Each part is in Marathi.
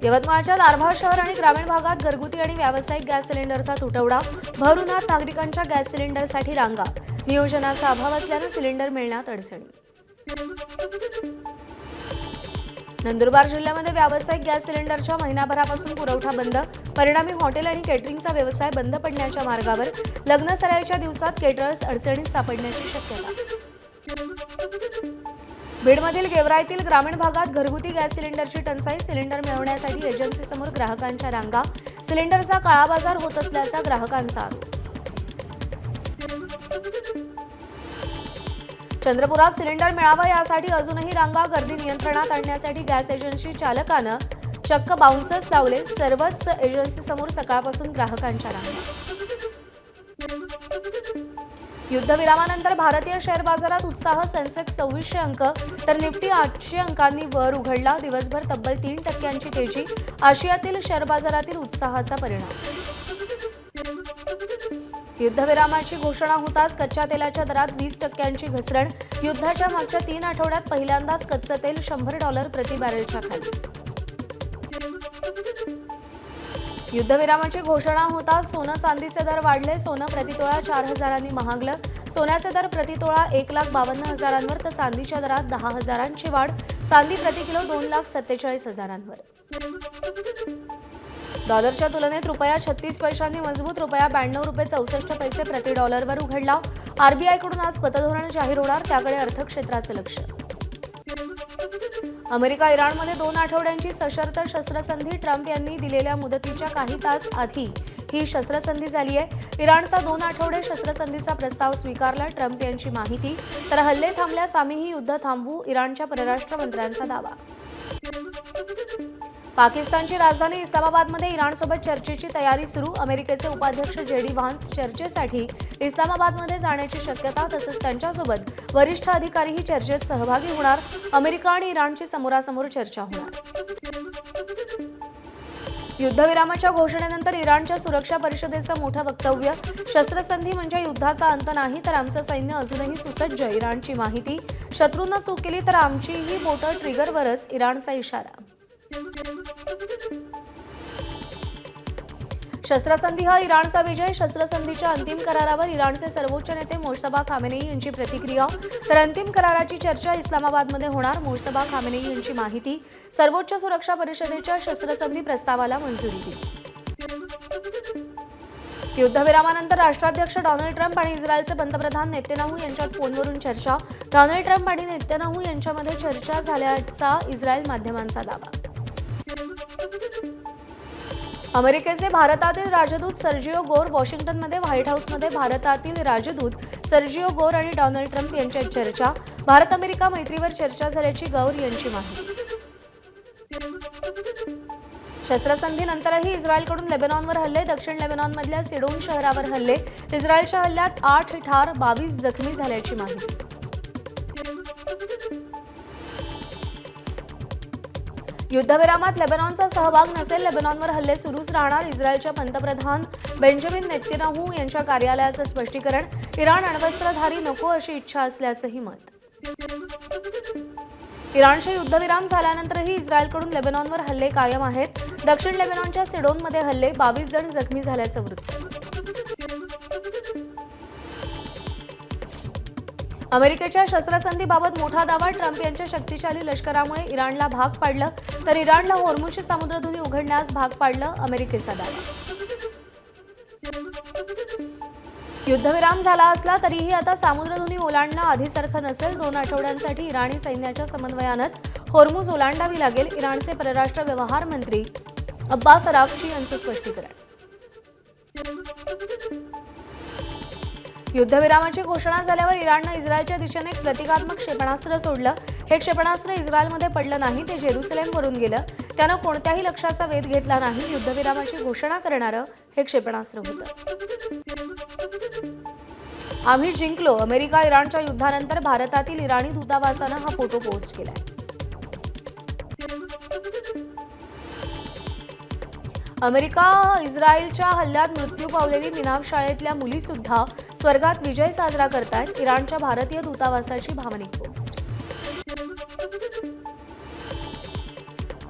यवतमाळच्या दारव्हा शहर आणि ग्रामीण भागात घरगुती आणि व्यावसायिक गॅस सिलेंडरचा तुटवडा, भर उन्हात नागरिकांच्या गॅस सिलेंडरसाठी रांगा, नियोजनाचा अभाव असल्याने सिलेंडर मिळण्यात अडचणी। नंदुरबार जिल्ह्यामध्ये व्यावसायिक गॅस सिलेंडरच्या महिनाभरापासून पुरवठा बंद, परिणामी हॉटेल आणि केटरिंगचा व्यवसाय बंद पडण्याच्या मार्गावर। लग्न सराईच्या दिवसात केटरर्स अडचणीत सापडण्याची शक्यता। बीडमधील गेवराईतील ग्रामीण भागात घरगुती गॅस सिलेंडरची टंचाई, सिलेंडर मिळवण्यासाठी एजन्सीसमोर ग्राहकांच्या रांगा, सिलेंडरचा काळाबाजार होत असल्याचा ग्राहकांचा आरोप। चंद्रपुरात सिलेंडर मिळावा यासाठी अजूनही रांगा, गर्दी नियंत्रणात आणण्यासाठी गॅस एजन्सी चालकानं चक्क बाउन्सर्स लावले, सर्वच एजन्सीसमोर सकाळपासून ग्राहकांच्या रांगा। युद्धविरामानंतर भारतीय शेअर बाजारात उत्साह, सेन्सेक्स 2400 अंक तर निफ्टी 800 अंकांनी वर उघडला। दिवसभर तब्बल 3% तेजी, आशियातील शेअर बाजारातील उत्साहाचा परिणाम। युद्धविरामाची घोषणा होताच कच्च्या तेलाच्या दरात 20% घसरण, युद्धाच्या मागच्या 3 आठवड्यात पहिल्यांदाच कच्चं तेल $100 प्रति बॅरेलच्या खाली। युद्धविरामाची घोषणा होताच सोनं चांदीचे दर वाढले, सोनं प्रतितोळा 4,000 महागलं, सोन्याचे दर प्रतितोळा 1,52,000 तर चांदीच्या दरात 10,000 वाढ, चांदी प्रतिकिलो 2,47,000 डॉलरच्या तुलनेत रुपया 36 पैशांनी मजबूत, रुपया 92 रुपये 64 पैसे प्रति डॉलरवर उघडला। आरबीआयकडून आज पतधोरण जाहीर होणार, त्याकडे अर्थक्षेत्राचं लक्ष। अमेरिका इराणमध्ये 2 आठवड्यांची सशर्त शस्त्रसंधी, ट्रम्प यांनी दिलेल्या मुदतीच्या काही तास आधी ही शस्त्रसंधी झाली आहे। इराणचा 2 आठवडे शस्त्रसंधीचा प्रस्ताव स्वीकारला, ट्रम्प यांची माहिती। तर हल्ले थांबल्यास आम्हीही युद्ध थांबवू, इराणच्या परराष्ट्र मंत्र्यांचा दावा। पाकिस्तानची राजधानी इस्लामाबादमध्ये इराणसोबत चर्चेची तयारी सुरू, अमेरिकेचे उपाध्यक्ष जेडी व्हान्स चर्चेसाठी इस्लामाबादमध्ये जाण्याची शक्यता, तसंच त्यांच्यासोबत वरिष्ठ अधिकारीही चर्चेत सहभागी होणार। अमेरिका आणि इराणची समोरासमोर चर्चा होणार। युद्धविरामाच्या घोषणेनंतर इराणच्या सुरक्षा परिषदेचं मोठं वक्तव्य, शस्त्रसंधी म्हणजे युद्धाचा अंत नाही, तर आमचं सैन्य अजूनही सुसज्ज, इराणची माहिती। शत्रूंना चूक केली तर आमचीही बोटं ट्रिगरवरच, इराणचा इशारा। शस्त्रसंधी हा इराणचा विजय, शस्त्रसंधीच्या अंतिम करारावर इराणचे सर्वोच्च नेते मोज्तबा खामेनेई यांची प्रतिक्रिया, तर अंतिम कराराची चर्चा इस्लामाबादमध्ये होणार, मोज्तबा खामेनेई यांची माहिती। सर्वोच्च सुरक्षा परिषदेच्या शस्त्रसंधी प्रस्तावाला मंजुरी दिली। युद्धविरामानंतर राष्ट्राध्यक्ष डोनाल्ड ट्रम्प आणि इस्रायलचे पंतप्रधान नेतन्याहू यांच्यात फोनवरून चर्चा, डोनाल्ड ट्रम्प आणि नेतन्याहू यांच्यामध्ये चर्चा झाल्याचा इस्रायल माध्यमांचा दावा। अमेरिकेचे भारतातील राजदूत सर्जिओ गोर वॉशिंग्टनमध्ये व्हाईट हाऊसमध्ये भारतातील राजदूत सर्जिओ गोर आणि डोनाल्ड ट्रम्प यांच्यात चर्चा, भारत अमेरिका मैत्रीवर चर्चा झाल्याची गौर यांची माहिती। शस्त्रसंधीनंतरही इस्रायलकडून लेबनॉनवर हल्ले, दक्षिण लेबनॉनमधल्या सिडोन शहरावर हल्ले, इस्रायलच्या हल्ल्यात 8 ठार 22 जखमी झाल्याची माहिती। युद्धविरामात लेबनॉनचा सहभाग नसेल, लेबनॉनवर हल्ले सुरूच राहणार, इस्रायलच्या पंतप्रधान बेंजामिन नेतन्याहू यांच्या कार्यालयाचं स्पष्टीकरण, इराण अण्वस्त्रधारी नको अशी इच्छा असल्याचंही मत। इराणशी युद्धविराम झाल्यानंतरही इस्रायलकडून लेबनॉनवर हल्ले कायम आहेत, दक्षिण लेबनॉनच्या सिडोनमध्ये हल्ले, 22 जण जखमी झाल्याचं वृत्त। अमेरिकेच्या शस्त्रसंधीबाबत मोठा दावा, ट्रम्प यांच्या शक्तिशाली लष्करामुळे इराणला भाग पाडलं, तर इराणला होर्मुझची सामुद्रधुनी उघडण्यास भाग पाडलं, अमेरिकेचा दावा। युद्धविराम झाला असला तरीही आता सामुद्रधुनी ओलांडणं आधीसारखं नसेल, 2 आठवड्यांसाठी इराणी सैन्याच्या समन्वयानंच होर्मुझ ओलांडावी लागेल, इराणचे परराष्ट्र व्यवहार मंत्री अब्बास अराक्ची यांचं स्पष्टीकरण। युद्धविरामाची घोषणा झाल्यावर इराणनं इस्रायलच्या दिशेने एक प्रतिकात्मक क्षेपणास्त्र सोडलं, हे क्षेपणास्त्र इस्रायलमध्ये पडलं नाही, ते जेरुसलेमवरून गेलं, त्यानं कोणत्याही लक्ष्याचा वेध घेतला नाही, युद्धविरामाची घोषणा करणारं हे क्षेपणास्त्र होतं। आम्ही जिंकलो, अमेरिका इराणच्या युद्धानंतर भारतातील इराणी दूतावासानं हा फोटो पोस्ट केलाय। अमेरिका इस्रायलच्या हल्ल्यात मृत्यू पावलेली मिनाव शाळेतल्या मुलीसुद्धा स्वर्गात विजय साजरा करतायत, इराणच्या भारतीय दूतावासाची भावनिक पोस्ट।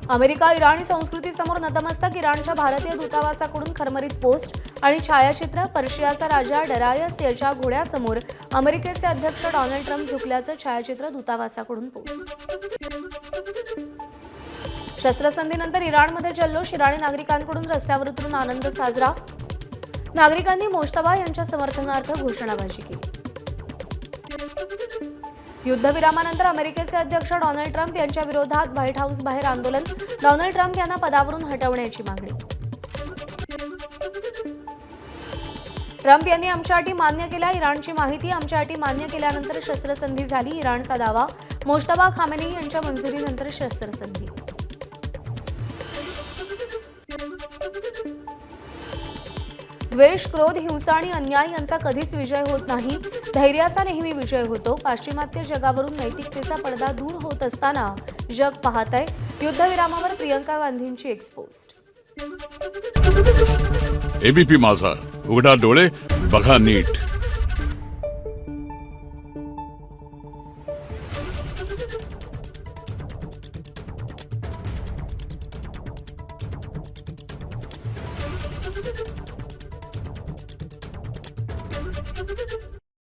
अमेरिका इराणी संस्कृतीसमोर नतमस्तक. इराणच्या भारतीय दूतावासाकडून खरमरीत पोस्ट आणि छायाचित्र. पर्शियाचा राजा डरायस याच्या घोड्यासमोर अमेरिकेचे अध्यक्ष डोनाल्ड ट्रम्प झुकल्याचं छायाचित्र दूतावासाकडून पोस्ट. शस्त्रसंधीनंतर इराणमध्ये जल्लोष. इराणी नागरिकांकडून रस्त्यावर उतरून आनंद साजरा. नागरिकांनी मोज्तबा यांच्या समर्थनार्थ घोषणाबाजी केली. युद्धविरामानंतर अमेरिकेचे अध्यक्ष डोनाल्ड ट्रम्प यांच्या विरोधात व्हाईट हाऊस बाहेर आंदोलन. डोनाल्ड ट्रम्प यांना पदावरून हटवण्याची मागणी. ट्रम्प यांनी आमच्या अटी मान्य केल्या. इराणची माहिती. आमच्या अटी मान्य केल्यानंतर शस्त्रसंधी झाली. इराणचा दावा. मोज्तबा खामेनी यांच्या मंजुरीनंतर शस्त्रसंधी. द्वेष, क्रोध, हिंसा आणि अन्याय यांचा कधीच विजय होत नाही. धैर्याचा नेहमी विजय होतो. पाश्चिमात्य जगावरून नैतिकतेचा पडदा दूर होत असताना जग पाहतंय. युद्धविरामावर प्रियंका गांधींची एक्सपोस्ट. एबीपी माझा, उघडा डोळे बघा नीट.